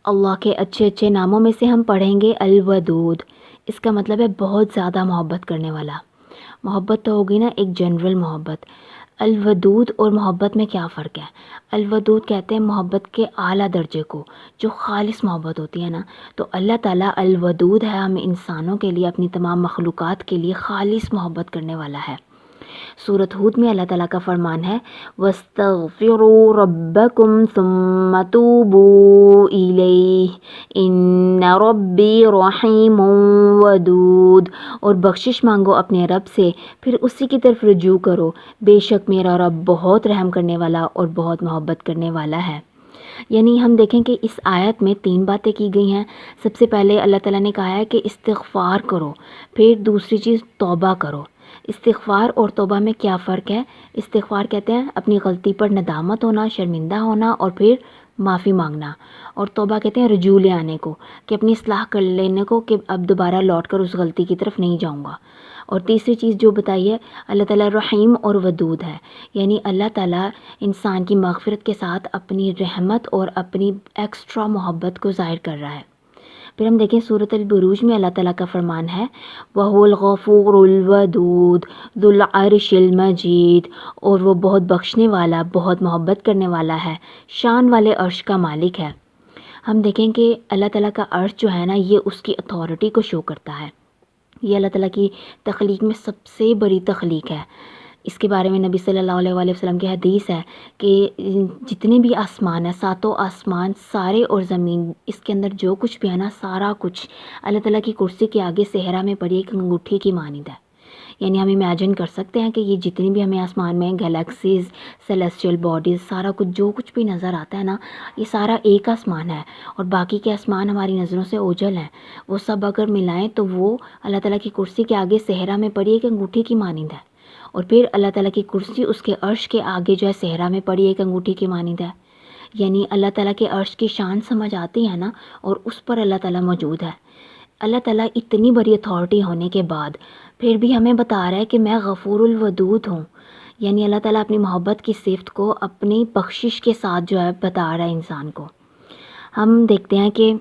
اللہ کے اچھے اچھے ناموں میں سے ہم پڑھیں گے الودود. اس کا مطلب ہے بہت زیادہ محبت کرنے والا. محبت تو ہوگی نا ایک جنرل محبت. الودود اور محبت میں کیا فرق ہے؟ الودود کہتے ہیں محبت کے اعلیٰ درجے کو، جو خالص محبت ہوتی ہے نا. تو اللہ تعالیٰ الودود ہے، ہم انسانوں کے لیے، اپنی تمام مخلوقات کے لیے خالص محبت کرنے والا ہے. سورۃ ہود میں اللہ تعالیٰ کا فرمان ہے وَاسْتَغْفِرُوا رَبَّكُمْ ثُمَّ تُوبُوا إِلَيْهِ إِنَّ رَبِّي رَحِيمٌ وَدُودٌ. اور بخشش مانگو اپنے رب سے، پھر اسی کی طرف رجوع کرو، بے شک میرا رب بہت رحم کرنے والا اور بہت محبت کرنے والا ہے. یعنی ہم دیکھیں کہ اس آیت میں 3 باتیں کی گئی ہیں. سب سے پہلے اللہ تعالیٰ نے کہا ہے کہ استغفار کرو، پھر دوسری چیز توبہ کرو. استغفار اور توبہ میں کیا فرق ہے؟ استغفار کہتے ہیں اپنی غلطی پر ندامت ہونا، شرمندہ ہونا اور پھر معافی مانگنا. اور توبہ کہتے ہیں رجوع لے آنے کو، کہ اپنی اصلاح کر لینے کو، کہ اب دوبارہ لوٹ کر اس غلطی کی طرف نہیں جاؤں گا. اور تیسری چیز جو بتائی ہے، اللہ تعالیٰ رحیم اور ودود ہے. یعنی اللہ تعالیٰ انسان کی مغفرت کے ساتھ اپنی رحمت اور اپنی ایکسٹرا محبت کو ظاہر کر رہا ہے. پھر ہم دیکھیں سورۃ البروج میں اللہ تعالیٰ کا فرمان ہے وَهُوَ الْغَفُورُ الْوَدُودُ ذُو الْعَرْشِ الْمَجِيدُ. اور وہ بہت بخشنے والا، بہت محبت کرنے والا ہے، شان والے عرش کا مالک ہے. ہم دیکھیں کہ اللہ تعالیٰ کا عرش جو ہے نا، یہ اس کی اتھارٹی کو شو کرتا ہے. یہ اللہ تعالیٰ کی تخلیق میں سب سے بڑی تخلیق ہے. اس کے بارے میں نبی صلی اللہ علیہ وآلہ وسلم کی حدیث ہے کہ جتنے بھی آسمان ہیں، 7 آسمان سارے اور زمین، اس کے اندر جو کچھ بھی ہے نا، سارا کچھ اللہ تعالیٰ کی کرسی کے آگے صحرا میں پڑی ایک انگوٹھی کی مانند ہے. یعنی ہم امیجن کر سکتے ہیں کہ یہ جتنی بھی ہمیں آسمان میں گلیکسیز، سیلیسٹیل باڈیز، سارا کچھ جو کچھ بھی نظر آتا ہے نا، یہ سارا ایک آسمان ہے. اور باقی کے آسمان ہماری نظروں سے اوجھل ہیں. وہ سب اگر ملائیں تو وہ اللہ تعالیٰ کی کرسی کے آگے صحرا میں پڑی ایک انگوٹھی کی مانند ہے. اور پھر اللہ تعالیٰ کی کرسی اس کے عرش کے آگے جو ہے صحرا میں پڑی ایک انگوٹھی کی مانند ہے. یعنی اللہ تعالیٰ کے عرش کی شان سمجھ آتی ہے نا، اور اس پر اللہ تعالیٰ موجود ہے. اللہ تعالیٰ اتنی بڑی اتھارٹی ہونے کے بعد پھر بھی ہمیں بتا رہا ہے کہ میں غفور الودود ہوں. یعنی اللہ تعالیٰ اپنی محبت کی صفت کو اپنی بخشش کے ساتھ جو ہے بتا رہا ہے انسان کو. ہم دیکھتے ہیں کہ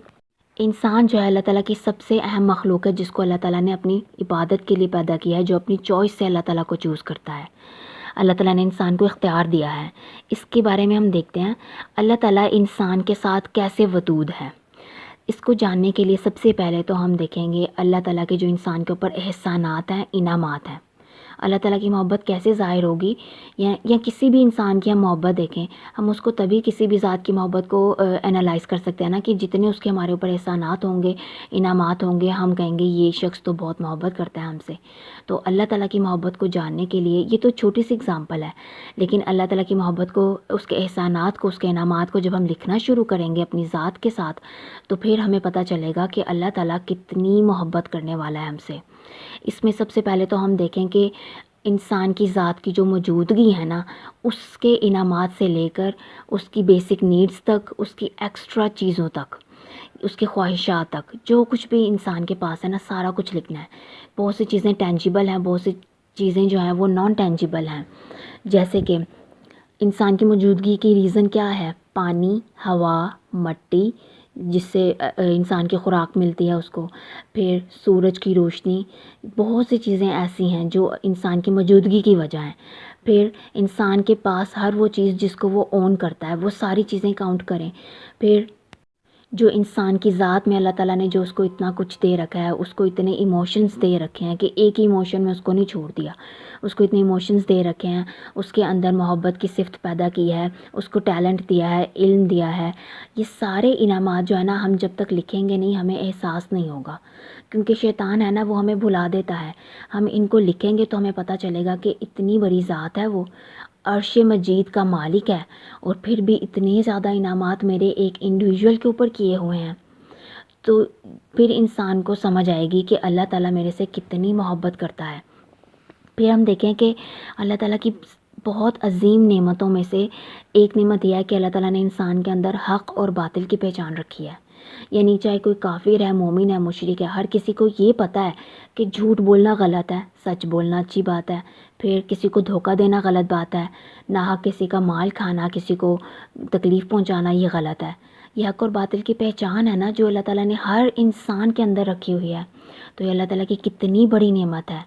انسان جو ہے اللہ تعالیٰ کی سب سے اہم مخلوق ہے، جس کو اللہ تعالیٰ نے اپنی عبادت کے لیے پیدا کیا ہے، جو اپنی چوائس سے اللہ تعالیٰ کو چوز کرتا ہے. اللہ تعالیٰ نے انسان کو اختیار دیا ہے. اس کے بارے میں ہم دیکھتے ہیں اللہ تعالیٰ انسان کے ساتھ کیسے ودود ہے. اس کو جاننے کے لیے سب سے پہلے تو ہم دیکھیں گے اللہ تعالیٰ کے جو انسان کے اوپر احسانات ہیں، انعامات ہیں. اللہ تعالیٰ کی محبت کیسے ظاہر ہوگی، یا کسی بھی انسان کی ہم محبت دیکھیں، ہم اس کو تبھی کسی بھی ذات کی محبت کو انالائز کر سکتے ہیں نا، کہ جتنے اس کے ہمارے اوپر احسانات ہوں گے، انعامات ہوں گے، ہم کہیں گے یہ شخص تو بہت محبت کرتا ہے ہم سے. تو اللہ تعالیٰ کی محبت کو جاننے کے لیے یہ تو چھوٹی سی اگزامپل ہے، لیکن اللہ تعالیٰ کی محبت کو، اس کے احسانات کو، اس کے انعامات کو جب ہم لکھنا شروع کریں گے اپنی ذات کے ساتھ، تو پھر ہمیں پتہ چلے گا کہ اللہ تعالیٰ کتنی محبت کرنے والا ہے ہم سے. اس میں سب سے پہلے تو ہم دیکھیں کہ انسان کی ذات کی جو موجودگی ہے نا، اس کے انعامات سے لے کر اس کی بیسک نیڈز تک، اس کی ایکسٹرا چیزوں تک، اس کی خواہشات تک، جو کچھ بھی انسان کے پاس ہے نا، سارا کچھ لکھنا ہے. بہت سی چیزیں ٹینجیبل ہیں، بہت سی چیزیں جو ہیں وہ نان ٹینجیبل ہیں. جیسے کہ انسان کی موجودگی کی ریزن کیا ہے؟ پانی، ہوا، مٹی، جس سے انسان کی خوراک ملتی ہے اس کو، پھر سورج کی روشنی، بہت سی چیزیں ایسی ہیں جو انسان کی موجودگی کی وجہ ہیں. پھر انسان کے پاس ہر وہ چیز جس کو وہ اون کرتا ہے، وہ ساری چیزیں کاؤنٹ کریں. پھر جو انسان کی ذات میں اللہ تعالیٰ نے جو اس کو اتنا کچھ دے رکھا ہے، اس کو اتنے ایموشنز دے رکھے ہیں کہ ایک ہی ایموشن میں اس کو نہیں چھوڑ دیا، اس کو اتنے ایموشنز دے رکھے ہیں، اس کے اندر محبت کی صفت پیدا کی ہے، اس کو ٹیلنٹ دیا ہے، علم دیا ہے. یہ سارے انعامات جو ہے نا، ہم جب تک لکھیں گے نہیں ہمیں احساس نہیں ہوگا، کیونکہ شیطان ہے نا، وہ ہمیں بھلا دیتا ہے. ہم ان کو لکھیں گے تو ہمیں پتہ چلے گا کہ اتنی بڑی ذات ہے، وہ عرش مجید کا مالک ہے، اور پھر بھی اتنے زیادہ انعامات میرے ایک انڈیویجول کے اوپر کیے ہوئے ہیں. تو پھر انسان کو سمجھ آئے گی کہ اللہ تعالیٰ میرے سے کتنی محبت کرتا ہے. پھر ہم دیکھیں کہ اللہ تعالیٰ کی بہت عظیم نعمتوں میں سے ایک نعمت یہ ہے کہ اللہ تعالیٰ نے انسان کے اندر حق اور باطل کی پہچان رکھی ہے. یعنی چاہے کوئی کافر ہے، مومن ہے، مشرک ہے، ہر کسی کو یہ پتہ ہے کہ جھوٹ بولنا غلط ہے، سچ بولنا اچھی بات ہے. پھر کسی کو دھوکہ دینا غلط بات ہے، ناحق کسی کا مال کھانا، کسی کو تکلیف پہنچانا یہ غلط ہے. یہ حق اور باطل کی پہچان ہے نا جو اللہ تعالیٰ نے ہر انسان کے اندر رکھی ہوئی ہے، تو یہ اللہ تعالیٰ کی کتنی بڑی نعمت ہے۔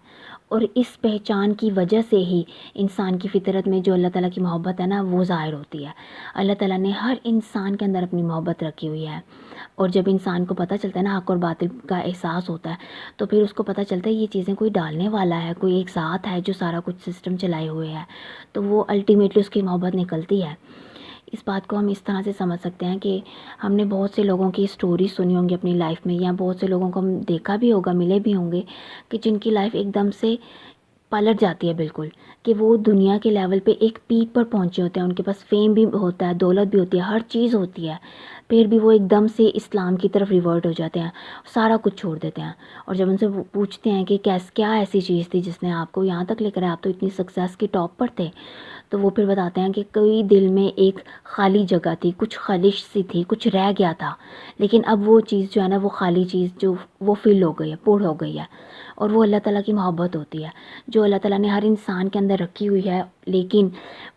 اور اس پہچان کی وجہ سے ہی انسان کی فطرت میں جو اللہ تعالیٰ کی محبت ہے نا وہ ظاہر ہوتی ہے۔ اللہ تعالیٰ نے ہر انسان کے اندر اپنی محبت رکھی ہوئی ہے، اور جب انسان کو پتہ چلتا ہے نا حق اور باطل کا احساس ہوتا ہے، تو پھر اس کو پتہ چلتا ہے یہ چیزیں کوئی ڈالنے والا ہے، کوئی ایک ذات ہے جو سارا کچھ سسٹم چلائے ہوئے ہے، تو وہ الٹیمیٹلی اس کی محبت نکلتی ہے۔ اس بات کو ہم اس طرح سے سمجھ سکتے ہیں کہ ہم نے بہت سے لوگوں کی اسٹوری سنی ہوں گی اپنی لائف میں، یا بہت سے لوگوں کو ہم دیکھا بھی ہوگا، ملے بھی ہوں گے، کہ جن کی لائف ایک دم سے پلٹ جاتی ہے بالکل، کہ وہ دنیا کے لیول پہ ایک پیک پر پہنچے ہوتے ہیں، ان کے پاس فیم بھی ہوتا ہے، دولت بھی ہوتی ہے، ہر چیز ہوتی ہے، پھر بھی وہ ایک دم سے اسلام کی طرف ریورٹ ہو جاتے ہیں، سارا کچھ چھوڑ دیتے ہیں۔ اور جب ان سے پوچھتے ہیں کہ کیا ایسی چیز تھی جس نے آپ کو یہاں تک لے کر آپ تو اتنی سکسیس کی ٹاپ پر تھے، تو وہ پھر بتاتے ہیں کہ کوئی دل میں ایک خالی جگہ تھی، کچھ خالش سی تھی، کچھ رہ گیا تھا، لیکن اب وہ چیز جو ہے نا، وہ خالی چیز جو وہ فل ہو گئی ہے، پور ہو گئی ہے، اور وہ اللہ تعالیٰ کی محبت ہوتی ہے جو اللہ تعالیٰ نے ہر انسان کے اندر رکھی ہوئی ہے۔ لیکن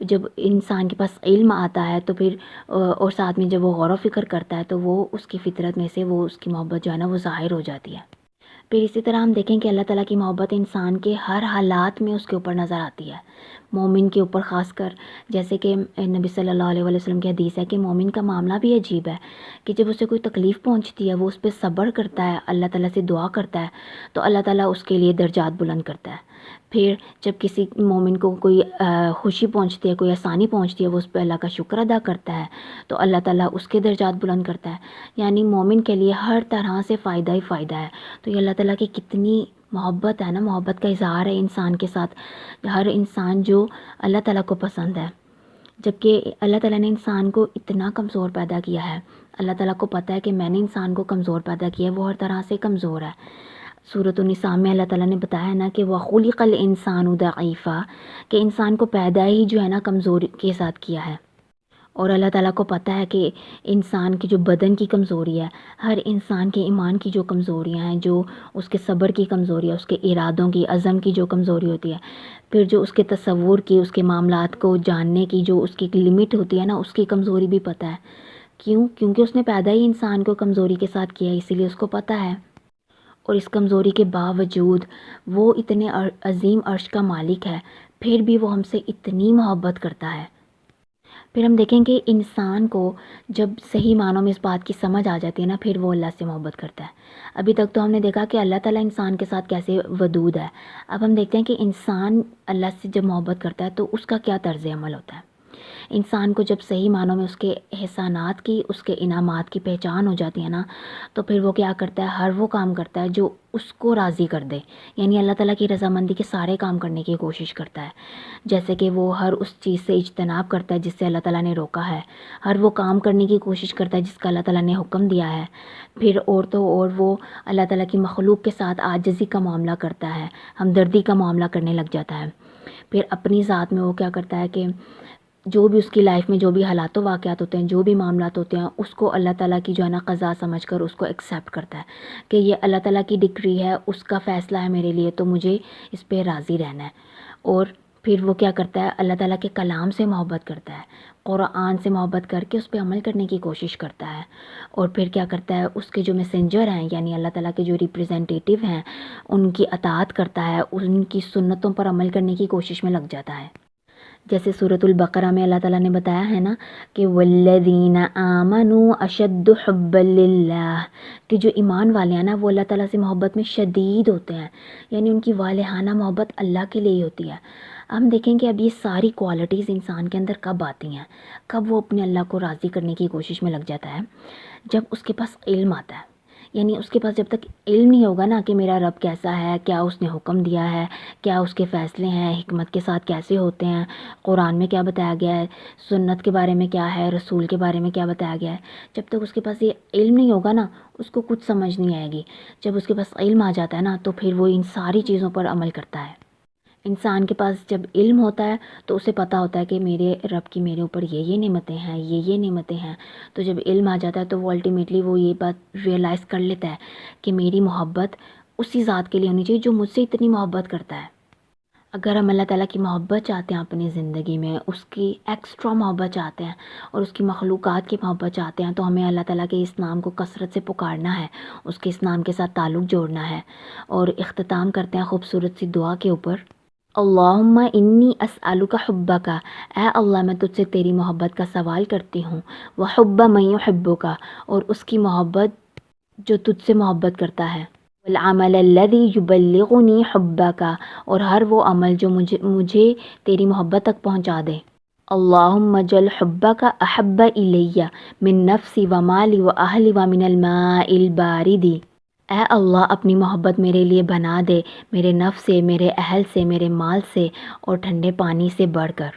جب انسان کے پاس علم آتا ہے تو پھر اور ساتھ میں جب وہ غور و فکر کرتا ہے تو وہ اس کی فطرت میں سے وہ اس کی محبت جو ہے نا وہ ظاہر ہو جاتی ہے۔ پھر اسی طرح ہم دیکھیں کہ اللہ تعالیٰ کی محبت انسان کے ہر حالات میں اس کے اوپر نظر آتی ہے، مومن کے اوپر خاص کر، جیسے کہ نبی صلی اللہ علیہ وسلم کی حدیث ہے کہ مومن کا معاملہ بھی عجیب ہے کہ جب اسے کوئی تکلیف پہنچتی ہے وہ اس پہ صبر کرتا ہے، اللہ تعالیٰ سے دعا کرتا ہے، تو اللہ تعالیٰ اس کے لیے درجات بلند کرتا ہے۔ پھر جب کسی مومن کو کوئی خوشی پہنچتی ہے، کوئی آسانی پہنچتی ہے، وہ اس پہ اللہ کا شکر ادا کرتا ہے، تو اللہ تعالیٰ اس کے درجات بلند کرتا ہے۔ یعنی مومن کے لیے ہر طرح سے فائدہ ہی فائدہ ہے۔ تو یہ اللہ تعالیٰ کی کتنی محبت ہے نا، محبت کا اظہار ہے انسان کے ساتھ، ہر انسان جو اللہ تعالیٰ کو پسند ہے، جبکہ اللہ تعالیٰ نے انسان کو اتنا کمزور پیدا کیا ہے۔ اللہ تعالیٰ کو پتہ ہے کہ میں نے انسان کو کمزور پیدا کیا ہے، وہ ہر طرح سے کمزور ہے۔ سورۃ النساء میں اللہ تعالیٰ نے بتایا ہے نا کہ وَخُلِقَ الْإِنسَانُ ضَعِيفًا، کہ انسان کو پیدا ہی جو ہے نا کمزوری کے ساتھ کیا ہے۔ اور اللہ تعالیٰ کو پتہ ہے کہ انسان کی جو بدن کی کمزوری ہے، ہر انسان کے ایمان کی جو کمزوریاں ہیں، جو اس کے صبر کی کمزوری ہے، اس کے ارادوں کی، عزم کی جو کمزوری ہوتی ہے، پھر جو اس کے تصور کی، اس کے معاملات کو جاننے کی جو اس کی لمٹ ہوتی ہے نا، اس کی کمزوری بھی پتہ ہے۔ کیونکہ اس نے پیدا ہی انسان کو کمزوری کے ساتھ کیا ہے، اسی لیے اس کو پتہ ہے۔ اور اس کمزوری کے باوجود وہ اتنے عظیم عرش کا مالک ہے، پھر بھی وہ ہم سے اتنی محبت کرتا ہے۔ پھر ہم دیکھیں کہ انسان کو جب صحیح معنوں میں اس بات کی سمجھ آ جاتی ہے نا، پھر وہ اللہ سے محبت کرتا ہے۔ ابھی تک تو ہم نے دیکھا کہ اللہ تعالیٰ انسان کے ساتھ کیسے ودود ہے، اب ہم دیکھتے ہیں کہ انسان اللہ سے جب محبت کرتا ہے تو اس کا کیا طرز عمل ہوتا ہے۔ انسان کو جب صحیح معنوں میں اس کے احسانات کی، اس کے انعامات کی پہچان ہو جاتی ہے نا، تو پھر وہ کیا کرتا ہے، ہر وہ کام کرتا ہے جو اس کو راضی کر دے، یعنی اللہ تعالیٰ کی رضامندی کے سارے کام کرنے کی کوشش کرتا ہے۔ جیسے کہ وہ ہر اس چیز سے اجتناب کرتا ہے جس سے اللہ تعالیٰ نے روکا ہے، ہر وہ کام کرنے کی کوشش کرتا ہے جس کا اللہ تعالیٰ نے حکم دیا ہے۔ پھر اور تو اور وہ اللہ تعالیٰ کی مخلوق کے ساتھ عاجزی کا معاملہ کرتا ہے، ہمدردی کا معاملہ کرنے لگ جاتا ہے۔ پھر اپنی ذات میں وہ کیا کرتا ہے کہ جو بھی اس کی لائف میں جو بھی حالات و واقعات ہوتے ہیں، جو بھی معاملات ہوتے ہیں، اس کو اللہ تعالیٰ کی جو ہے نا قضا سمجھ کر اس کو ایکسیپٹ کرتا ہے کہ یہ اللہ تعالیٰ کی ڈکری ہے، اس کا فیصلہ ہے میرے لیے، تو مجھے اس پہ راضی رہنا ہے۔ اور پھر وہ کیا کرتا ہے، اللہ تعالیٰ کے کلام سے محبت کرتا ہے، قرآن سے محبت کر کے اس پہ عمل کرنے کی کوشش کرتا ہے۔ اور پھر کیا کرتا ہے، اس کے جو میسنجر ہیں یعنی اللہ تعالیٰ کے جو ریپریزنٹیٹیو ہیں ان کی اطاعت کرتا ہے، ان کی سنتوں پر عمل کرنے کی کوشش میں لگ جاتا ہے۔ جیسے سورۃ البقرہ میں اللہ تعالیٰ نے بتایا ہے نا کہ والذین آمنوا اشد حبا للہ، کہ جو ایمان والے ہیں نا وہ اللہ تعالیٰ سے محبت میں شدید ہوتے ہیں، یعنی ان کی والہانہ محبت اللہ کے لیے ہی ہوتی ہے۔ ہم دیکھیں کہ اب یہ ساری کوالٹیز انسان کے اندر کب آتی ہیں، کب وہ اپنے اللہ کو راضی کرنے کی کوشش میں لگ جاتا ہے، جب اس کے پاس علم آتا ہے۔ یعنی اس کے پاس جب تک علم نہیں ہوگا نا کہ میرا رب کیسا ہے، کیا اس نے حکم دیا ہے، کیا اس کے فیصلے ہیں، حکمت کے ساتھ کیسے ہوتے ہیں، قرآن میں کیا بتایا گیا ہے، سنت کے بارے میں کیا ہے، رسول کے بارے میں کیا بتایا گیا ہے، جب تک اس کے پاس یہ علم نہیں ہوگا نا اس کو کچھ سمجھ نہیں آئے گی۔ جب اس کے پاس علم آ جاتا ہے نا تو پھر وہ ان ساری چیزوں پر عمل کرتا ہے۔ انسان کے پاس جب علم ہوتا ہے تو اسے پتہ ہوتا ہے کہ میرے رب کی میرے اوپر یہ نعمتیں ہیں، یہ نعمتیں ہیں، تو جب علم آ جاتا ہے تو وہ الٹیمیٹلی وہ یہ بات ریئلائز کر لیتا ہے کہ میری محبت اسی ذات کے لیے ہونی چاہیے جو مجھ سے اتنی محبت کرتا ہے۔ اگر ہم اللہ تعالیٰ کی محبت چاہتے ہیں اپنی زندگی میں، اس کی ایکسٹرا محبت چاہتے ہیں اور اس کی مخلوقات کی محبت چاہتے ہیں، تو ہمیں اللہ تعالیٰ کے اس نام کو کثرت سے پکارنا ہے، اس کے اس نام کے ساتھ تعلق جوڑنا ہے۔ اور اختتام کرتے ہیں خوبصورت سی دعا کے اوپر۔ اللہم انی اسألک حبک، اے اللہ میں تجھ سے تیری محبت کا سوال کرتی ہوں، وحب من یحبک، اور اس کی محبت جو تجھ سے محبت کرتا ہے، والعمل الذی یبلغنی حبک، اور ہر وہ عمل جو مجھے تیری محبت تک پہنچا دے۔ اللہم جل حبک احب الی من نفسی و مالی و اہلی و من الماء البارد، اے اللہ اپنی محبت میرے لیے بنا دے میرے نفس سے، میرے اہل سے، میرے مال سے اور ٹھنڈے پانی سے بڑھ کر۔